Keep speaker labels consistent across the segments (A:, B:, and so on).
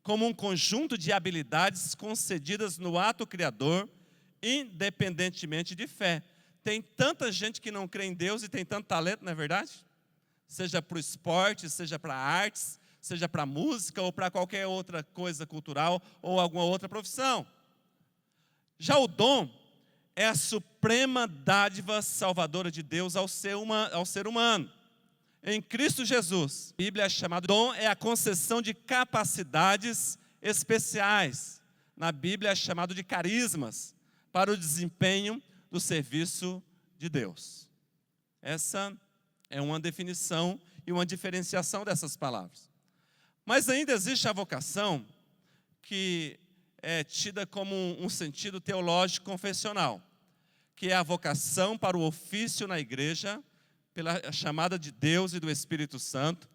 A: como um conjunto de habilidades concedidas no ato criador, independentemente de fé. Tem tanta gente que não crê em Deus e tem tanto talento, não é verdade? Seja para o esporte, seja para artes, seja para música ou para qualquer outra coisa cultural ou alguma outra profissão. Já o dom é a suprema dádiva salvadora de Deus ao ser humano. Em Cristo Jesus, a Bíblia é chamada dom é a concessão de capacidades especiais. Na Bíblia é chamado de carismas para o desempenho do serviço de Deus. Essa é uma definição e uma diferenciação dessas palavras. Mas ainda existe a vocação que é tida como um sentido teológico confessional, que é a vocação para o ofício na igreja, pela chamada de Deus e do Espírito Santo,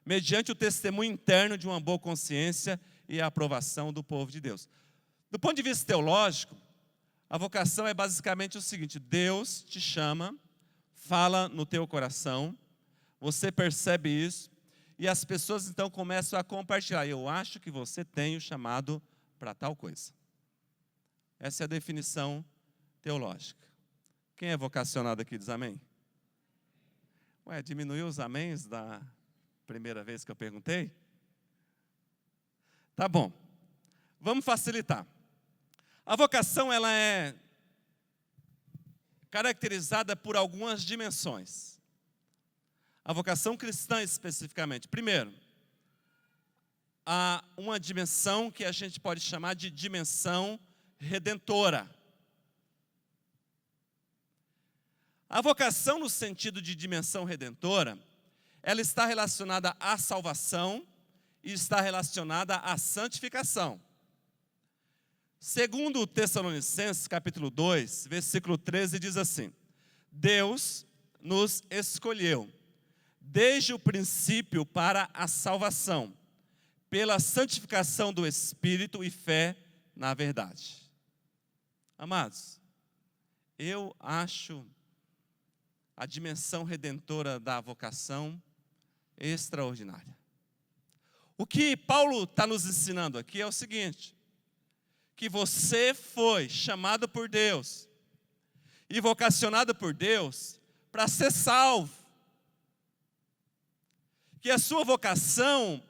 A: mediante o testemunho interno de uma boa consciência e a aprovação do povo de Deus. Do ponto de vista teológico, a vocação é basicamente o seguinte: Deus te chama, fala no teu coração, você percebe isso, e as pessoas então começam a compartilhar. Eu acho que você tem o chamado para tal coisa. Essa é a definição teológica. Quem é vocacionado aqui diz amém? Ué, diminuiu os améns da primeira vez que eu perguntei? Tá bom, vamos facilitar. A vocação ela é caracterizada por algumas dimensões. A vocação cristã especificamente. Primeiro, há uma dimensão que a gente pode chamar de dimensão redentora. A vocação no sentido de dimensão redentora, ela está relacionada à salvação e está relacionada à santificação. Segundo Tessalonicenses, capítulo 2, versículo 13, diz assim: Deus nos escolheu desde o princípio para a salvação, pela santificação do Espírito e fé na verdade. Amados, eu acho a dimensão redentora da vocação extraordinária. O que Paulo está nos ensinando aqui é o seguinte: que você foi chamado por Deus e vocacionado por Deus para ser salvo. Que a sua vocação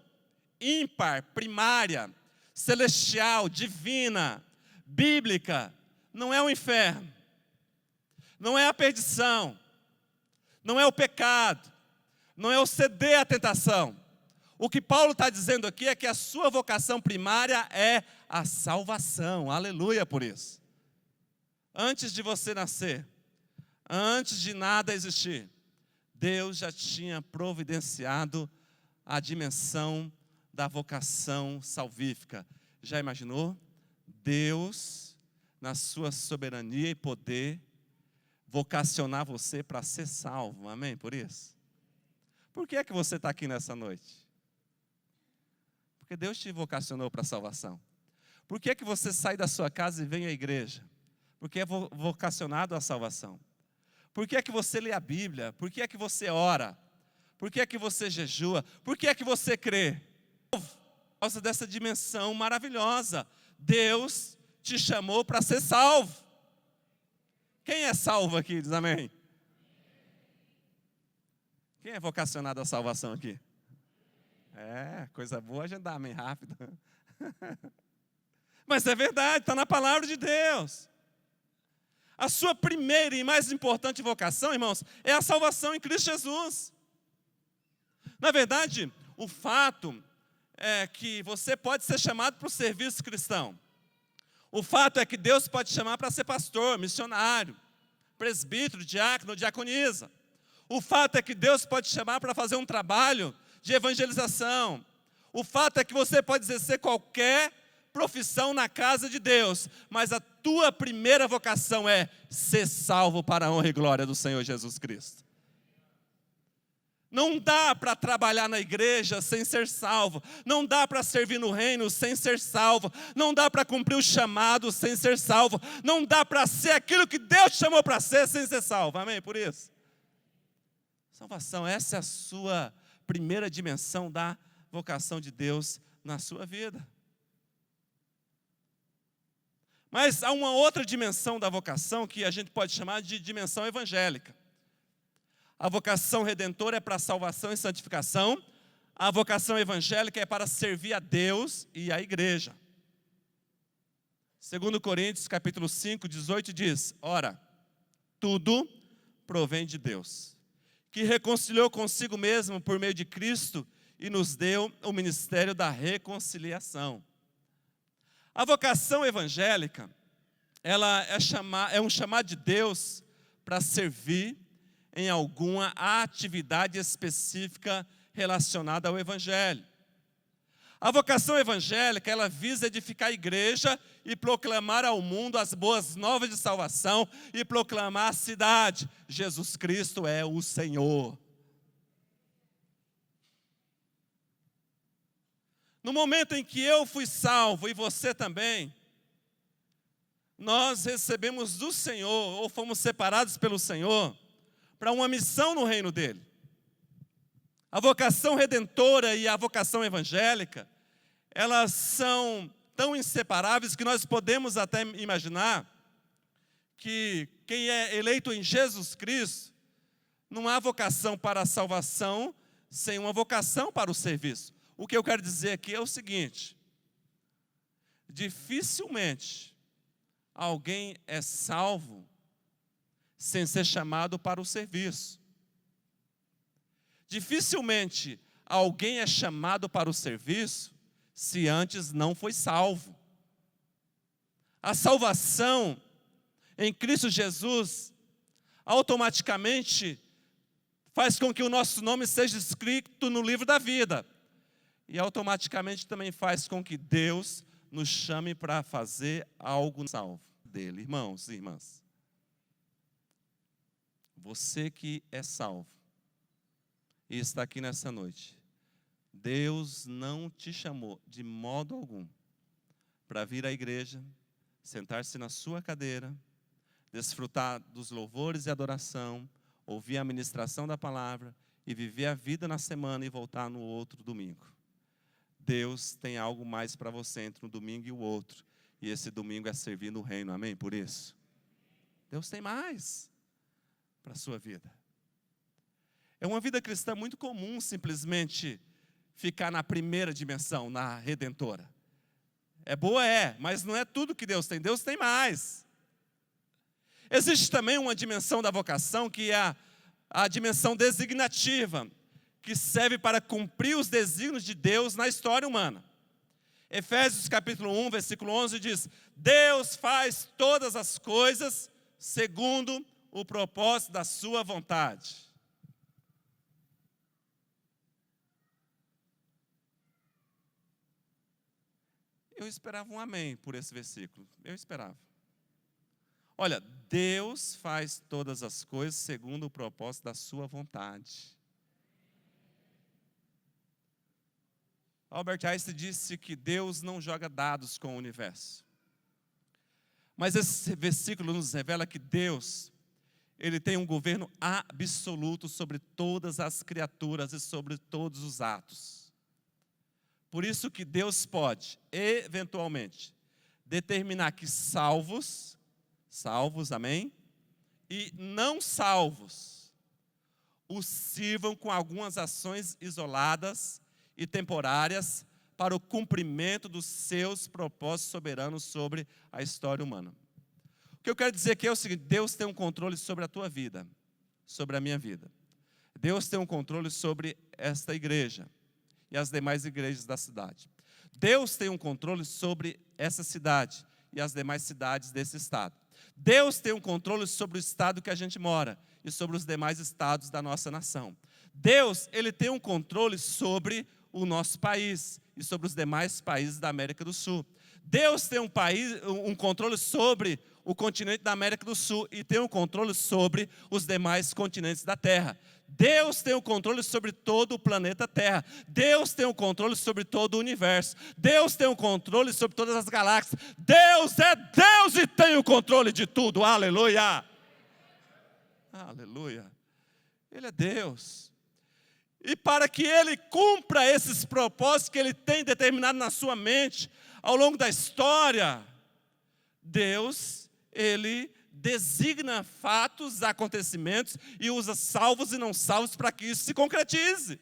A: ímpar, primária, celestial, divina, bíblica, não é o inferno, não é a perdição, não é o pecado, não é o ceder à tentação. O que Paulo está dizendo aqui é que a sua vocação primária é a salvação. Aleluia por isso. Antes de você nascer, antes de nada existir, Deus já tinha providenciado a dimensão da vocação salvífica. Já imaginou? Deus, na sua soberania e poder, vocacionar você para ser salvo. Amém? Por isso. Por que é que você está aqui nessa noite? Porque Deus te vocacionou para a salvação. Por que é que você sai da sua casa e vem à igreja? Porque é vocacionado à salvação. Por que é que você lê a Bíblia? Por que é que você ora? Por que é que você jejua? Por que é que você crê? Por causa dessa dimensão maravilhosa. Deus te chamou para ser salvo. Quem é salvo aqui? Diz amém. Quem é vocacionado à salvação aqui? É, coisa boa a gente dá amém rápido. Mas é verdade, está na palavra de Deus. A sua primeira e mais importante vocação, irmãos, é a salvação em Cristo Jesus. Na verdade, o fato é que você pode ser chamado para o serviço cristão. O fato é que Deus pode chamar para ser pastor, missionário, presbítero, diácono, diaconisa. O fato é que Deus pode chamar para fazer um trabalho de evangelização. O fato é que você pode exercer qualquer profissão na casa de Deus, mas a tua primeira vocação é ser salvo para a honra e glória do Senhor Jesus Cristo. Não dá para trabalhar na igreja sem ser salvo. Não dá para servir no reino sem ser salvo. Não dá para cumprir o chamado sem ser salvo. Não dá para ser aquilo que Deus chamou para ser sem ser salvo. Amém? Por isso. Salvação, essa é a sua primeira dimensão da vocação de Deus na sua vida. Mas há uma outra dimensão da vocação que a gente pode chamar de dimensão evangélica. A vocação redentora é para a salvação e santificação. A vocação evangélica é para servir a Deus e a igreja. 2 Coríntios, capítulo 5, 18 diz: ora, tudo provém de Deus, que reconciliou consigo mesmo por meio de Cristo e nos deu o ministério da reconciliação. A vocação evangélica, ela é um chamado de Deus para servir em alguma atividade específica relacionada ao evangelho. A vocação evangélica, ela visa edificar a igreja e proclamar ao mundo as boas novas de salvação e proclamar a cidade: Jesus Cristo é o Senhor. No momento em que eu fui salvo e você também, nós recebemos do Senhor, ou fomos separados pelo Senhor, para uma missão no reino dele. A vocação redentora e a vocação evangélica, elas são tão inseparáveis que nós podemos até imaginar que quem é eleito em Jesus Cristo, não há vocação para a salvação sem uma vocação para o serviço. O que eu quero dizer aqui é o seguinte: dificilmente alguém é salvo sem ser chamado para o serviço. Dificilmente alguém é chamado para o serviço se antes não foi salvo. A salvação em Cristo Jesus automaticamente faz com que o nosso nome seja escrito no livro da vida. E automaticamente também faz com que Deus nos chame para fazer algo salvo dele. Irmãos e irmãs, você que é salvo e está aqui nessa noite, Deus não te chamou de modo algum para vir à igreja, sentar-se na sua cadeira, desfrutar dos louvores e adoração, ouvir a ministração da palavra e viver a vida na semana e voltar no outro domingo. Deus tem algo mais para você entre um domingo e o outro, e esse domingo é servir no reino, amém? Por isso, Deus tem mais para a sua vida. É uma vida cristã muito comum simplesmente ficar na primeira dimensão, na redentora. É boa, mas não é tudo que Deus tem mais. Existe também uma dimensão da vocação que é a dimensão designativa, que serve para cumprir os desígnios de Deus na história humana. Efésios capítulo 1, versículo 11 diz: Deus faz todas as coisas segundo o propósito da sua vontade. Eu esperava um amém por esse versículo. Eu esperava. Olha, Deus faz todas as coisas segundo o propósito da sua vontade. Albert Einstein disse que Deus não joga dados com o universo. Mas esse versículo nos revela que Deus, Ele tem um governo absoluto sobre todas as criaturas e sobre todos os atos. Por isso que Deus pode, eventualmente, determinar que salvos, amém? E não salvos, os sirvam com algumas ações isoladas e temporárias para o cumprimento dos seus propósitos soberanos sobre a história humana. O que eu quero dizer aqui é o seguinte: Deus tem um controle sobre a tua vida, sobre a minha vida. Deus tem um controle sobre esta igreja e as demais igrejas da cidade. Deus tem um controle sobre essa cidade e as demais cidades desse estado. Deus tem um controle sobre o estado que a gente mora e sobre os demais estados da nossa nação. Deus, Ele tem um controle sobre o nosso país e sobre os demais países da América do Sul. Deus tem um controle sobre o continente da América do Sul e tem um controle sobre os demais continentes da Terra. Deus tem o controle sobre todo o planeta Terra. Deus tem o controle sobre todo o universo. Deus tem o controle sobre todas as galáxias. Deus é Deus e tem o controle de tudo. Aleluia! Aleluia! Ele é Deus. E para que Ele cumpra esses propósitos que Ele tem determinado na sua mente ao longo da história, Deus, Ele designa fatos, acontecimentos e usa salvos e não salvos para que isso se concretize.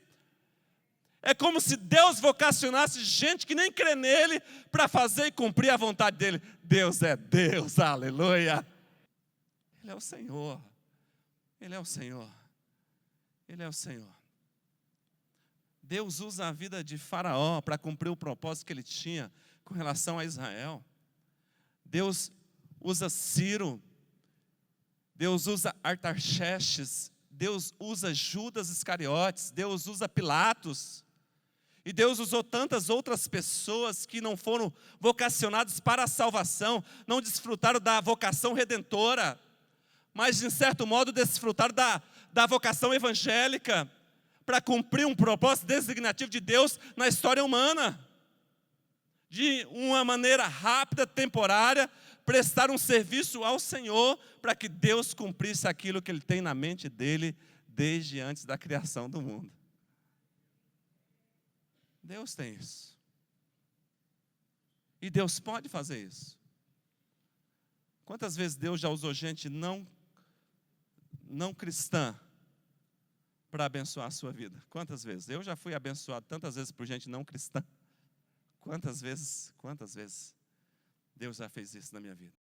A: É como se Deus vocacionasse gente que nem crê nele para fazer e cumprir a vontade dele. Deus é Deus, aleluia. Ele é o Senhor. Ele é o Senhor. Ele é o Senhor. Deus usa a vida de Faraó para cumprir o propósito que ele tinha com relação a Israel. Deus usa Ciro. Deus usa Artaxerxes. Deus usa Judas Iscariotes. Deus usa Pilatos. E Deus usou tantas outras pessoas que não foram vocacionadas para a salvação, não desfrutaram da vocação redentora, mas, de certo modo, desfrutaram da vocação evangélica, para cumprir um propósito designativo de Deus na história humana. De uma maneira rápida, temporária, prestar um serviço ao Senhor, para que Deus cumprisse aquilo que Ele tem na mente dEle, desde antes da criação do mundo. Deus tem isso. E Deus pode fazer isso. Quantas vezes Deus já usou gente não cristã para abençoar a sua vida? Quantas vezes? Eu já fui abençoado tantas vezes por gente não cristã. Quantas vezes Deus já fez isso na minha vida?